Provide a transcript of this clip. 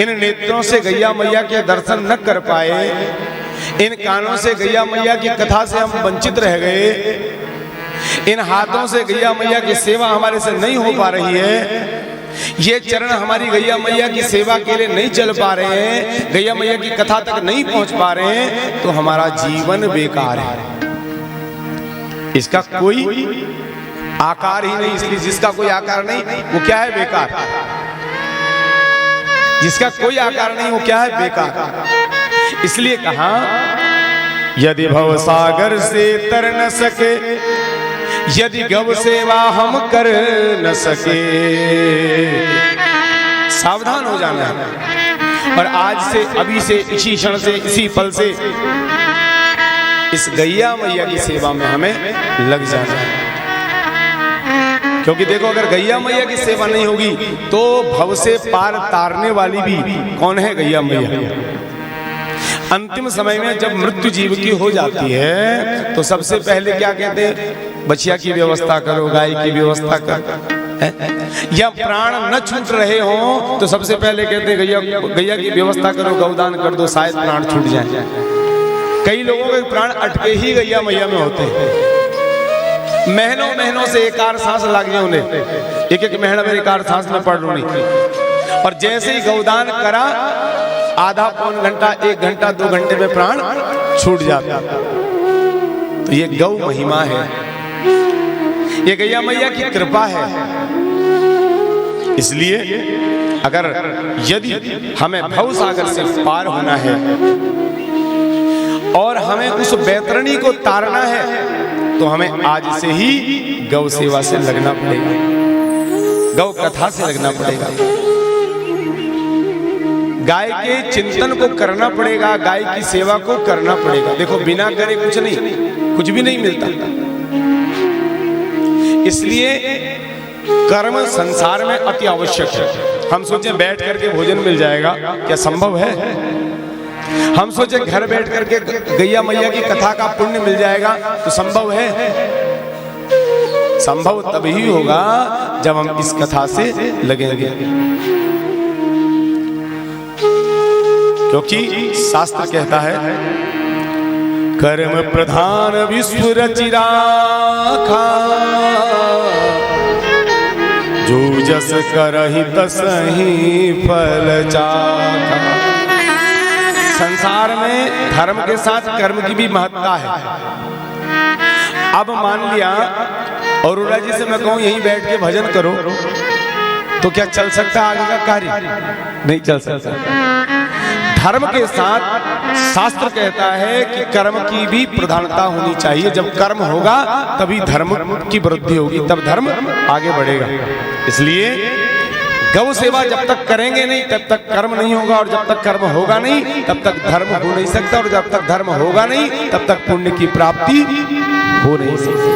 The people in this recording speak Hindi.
इन नेत्रों से गैया मैया के दर्शन न कर पाए, इन कानों से गैया मैया की कथा से हम वंचित रह गए, इन हाथों से गैया मैया की सेवा हमारे से नहीं हो पा रही है, ये चरण हमारी गैया मैया की सेवा के लिए नहीं चल पा रहे हैं, गैया मैया की कथा तक नहीं पहुंच पा रहे हैं, तो हमारा जीवन बेकार है। इसका कोई आकार ही नहीं, इसलिए जिसका कोई आकार नहीं वो क्या है? बेकार। जिसका कोई आकार नहीं वो क्या है? बेकार। इसलिए कहा यदि भव सागर से तर न सके, यदि गौ सेवा हम कर न सके, सावधान हो जाना है। और आज से, अभी से, इसी क्षण से, इसी पल से इस गैया मैया की सेवा में हमें लग जाना है। क्योंकि देखो, अगर गैया मैया की सेवा नहीं होगी तो भव से पार तारने वाली भी कौन है? गैया मैया। अंतिम समय में जब मृत्यु जीव की हो जाती है तो सबसे पहले क्या कहते हैं? बछिया की व्यवस्था करो, गाय की व्यवस्था करो। या प्राण न छूट रहे हो तो सबसे पहले कहते हैं गैया की व्यवस्था करो, गौदान कर दो, शायद प्राण छूट जाए। कई लोगों के प्राण अटके ही गैया मैया में होते हैं। महीनों महीनों से एक आर सांस लग गया उन्हें, एक एक महीना में एक आर सांस में पड़ रही। और जैसे ही गौदान करा, आधा पौन घंटा, 1 घंटा, 2 घंटे में प्राण छूट जाता। तो ये गौ महिमा है, ये गैया मैया की कृपा है। इसलिए अगर यदि हमें भव सागर से पार होना है और हमें उस बैतरणी को तारना है तो हमें आज से ही गौ सेवा से लगना पड़ेगा, गौ कथा से लगना पड़ेगा, गाय के चिंतन को करना पड़ेगा, गाय की सेवा को करना पड़ेगा। देखो, बिना करे कुछ नहीं, कुछ भी नहीं मिलता। इसलिए कर्म संसार में अति आवश्यक है। हम सोचे बैठ करके भोजन मिल जाएगा, क्या संभव है? हम सोचे घर बैठ करके गैया मैया की कथा का पुण्य मिल जाएगा, तो संभव है? संभव तभी होगा जब हम इस कथा से लगेंगे। क्योंकि शास्त्र कहता है कर्म प्रधान विश्व रचि राखा, जो जस करहि तसहि फल चाखा। संसार में धर्म के साथ कर्म की भी महत्ता है। अब मान लिया अरोड़ा जी से मैं कहूं यहीं बैठ के भजन करो, तो क्या चल सकता है आगे का कार्य? नहीं चल सकता। धर्म के साथ शास्त्र कहता है कि कर्म की भी प्रधानता होनी चाहिए। जब कर्म होगा तभी धर्म की वृद्धि होगी, तब धर्म आगे बढ़ेगा। इसलिए गौ सेवा जब तक करेंगे नहीं तब तक कर्म नहीं होगा, और जब तक कर्म होगा नहीं तब तक धर्म हो नहीं सकता, और जब तक धर्म होगा नहीं तब तक पुण्य की प्राप्ति हो नहीं सकती।